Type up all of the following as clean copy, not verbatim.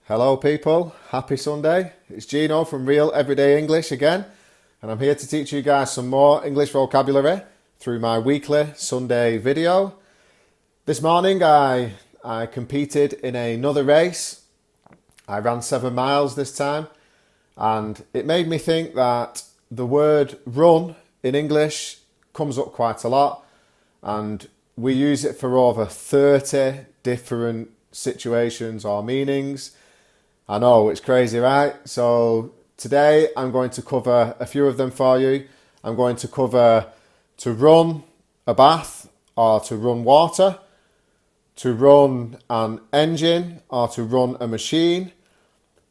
Hello people, happy Sunday. It's Gino from Real Everyday English again, and I'm here to teach you guys some more English vocabulary through my weekly Sunday video. This morning I competed in another race. I ran 7 miles this time, and it made me think that the word run in English comes up quite a lot, and we use it for over 30 different situations or meanings. I know, it's crazy, right? So today I'm going to cover a few of them for you. I'm going to cover to run a bath or to run water, to run an engine or to run a machine,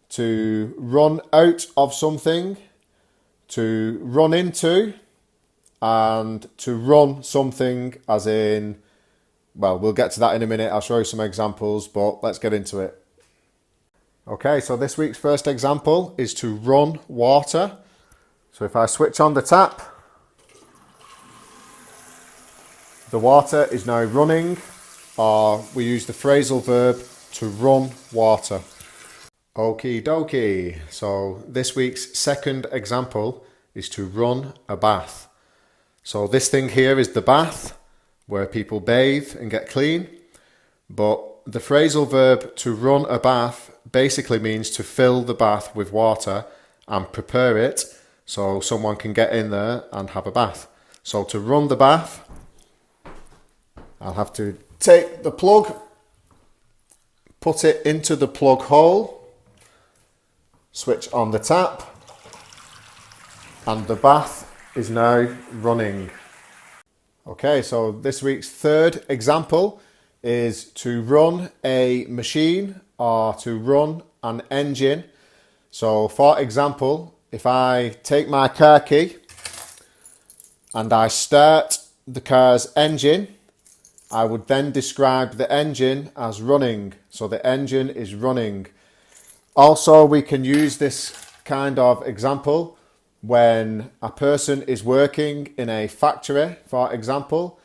to run out of something, to run into, and to run something as in, well, we'll get to that in a minute. I'll show you some examples, but let's get into it. Okay, so this week's first example is to run water. So if I switch on the tap, the water is now running, or we use the phrasal verb to run water. Okie dokie. So this week's second example is to run a bath. So this thing here is the bath, where people bathe and get clean. But the phrasal verb to run a bath basically means to fill the bath with water and prepare it so someone can get in there and have a bath. So to run the bath, I'll have to take the plug, put it into the plug hole, switch on the tap, and the bath is now running. Okay, so this week's third example is to run a machine or to run an engine. So for example, if I take my car key and I start the car's engine, I would then describe the engine as running. So the engine is running. Also, we can use this kind of example when a person is working in a factory, for example.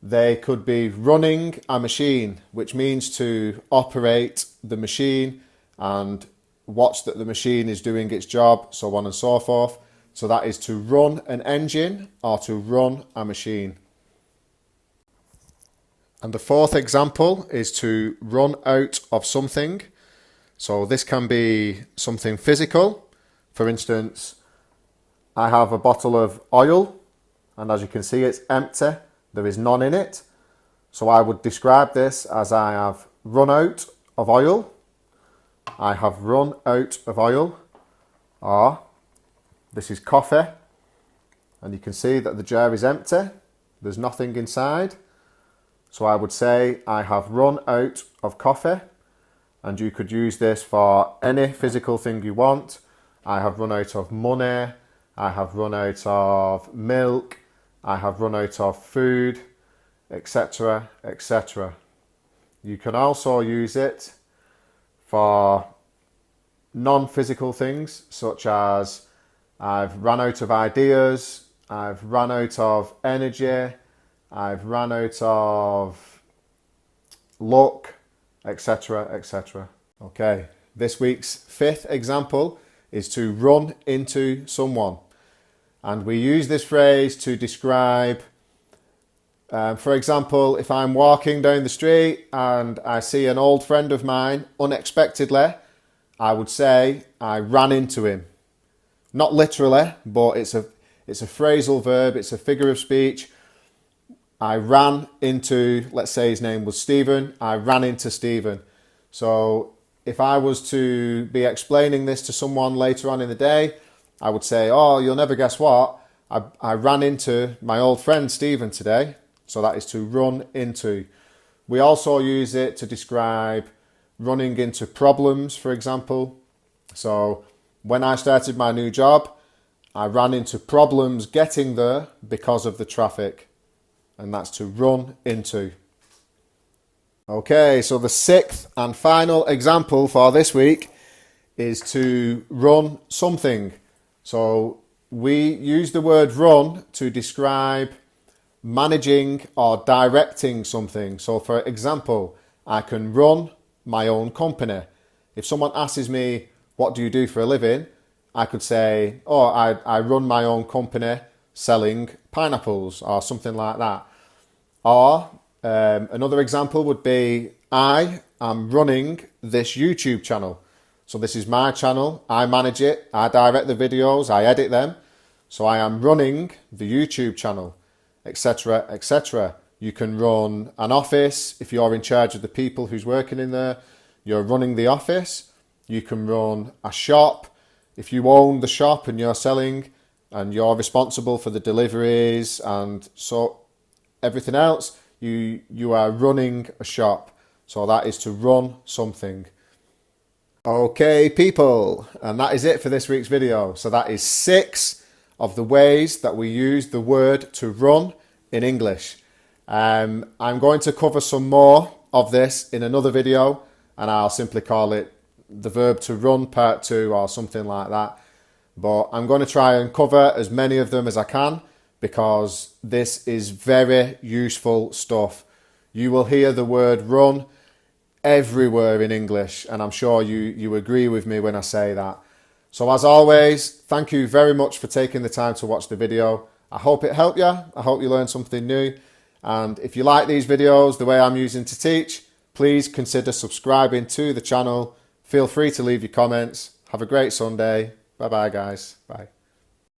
They could be running a machine, which means to operate the machine and watch that the machine is doing its job, so on and so forth. So that is to run an engine or to run a machine. And the fourth example is to run out of something. So this can be something physical. For instance, I have a bottle of oil, and as you can see, it's empty. There is none in it. So I would describe this as I have run out of oil. I have run out of oil. Or this is coffee. And you can see that the jar is empty. There's nothing inside. So I would say I have run out of coffee. And you could use this for any physical thing you want. I have run out of money. I have run out of milk. I have run out of food, etc., etc. You can also use it for non-physical things, such as I've run out of ideas, I've run out of energy, I've run out of luck, etc., etc. Okay, this week's fifth example is to run into someone. And we use this phrase to describe, for example, if I'm walking down the street and I see an old friend of mine unexpectedly, I would say I ran into him. Not literally, but it's a phrasal verb, it's a figure of speech. I ran into, let's say his name was Stephen, I ran into Stephen. So if I was to be explaining this to someone later on in the day, I would say, oh, you'll never guess what, I ran into my old friend Stephen today. So that is to run into. We also use it to describe running into problems, for example. So when I started my new job, I ran into problems getting there because of the traffic. And that's to run into. Okay, so the sixth and final example for this week is to run something. So we use the word run to describe managing or directing something. So for example, I can run my own company. If someone asks me, what do you do for a living? I could say, oh, I run my own company selling pineapples or something like that. Or another example would be, I am running this YouTube channel. So this is my channel, I manage it, I direct the videos, I edit them. So I am running the YouTube channel, etc., etc. You can run an office if you're in charge of the people who's working in there. You're running the office. You can run a shop if you own the shop and you're selling and you're responsible for the deliveries and so everything else. You are running a shop. So that is to run something. Okay, people, and that is it for this week's video. So that is 6 of the ways that we use the word to run in English. I'm going to cover some more of this in another video, and I'll simply call it the verb to run part 2 or something like that. But I'm going to try and cover as many of them as I can because this is very useful stuff. You will hear the word run everywhere in English, and I'm sure you agree with me when I say that. So as always, thank you very much for taking the time to watch the video. I hope it helped you. I hope you learned something new. And if you like these videos, the way I'm using to teach, please consider subscribing to the channel. Feel free to leave your comments. Have a great Sunday. Bye bye guys. Bye.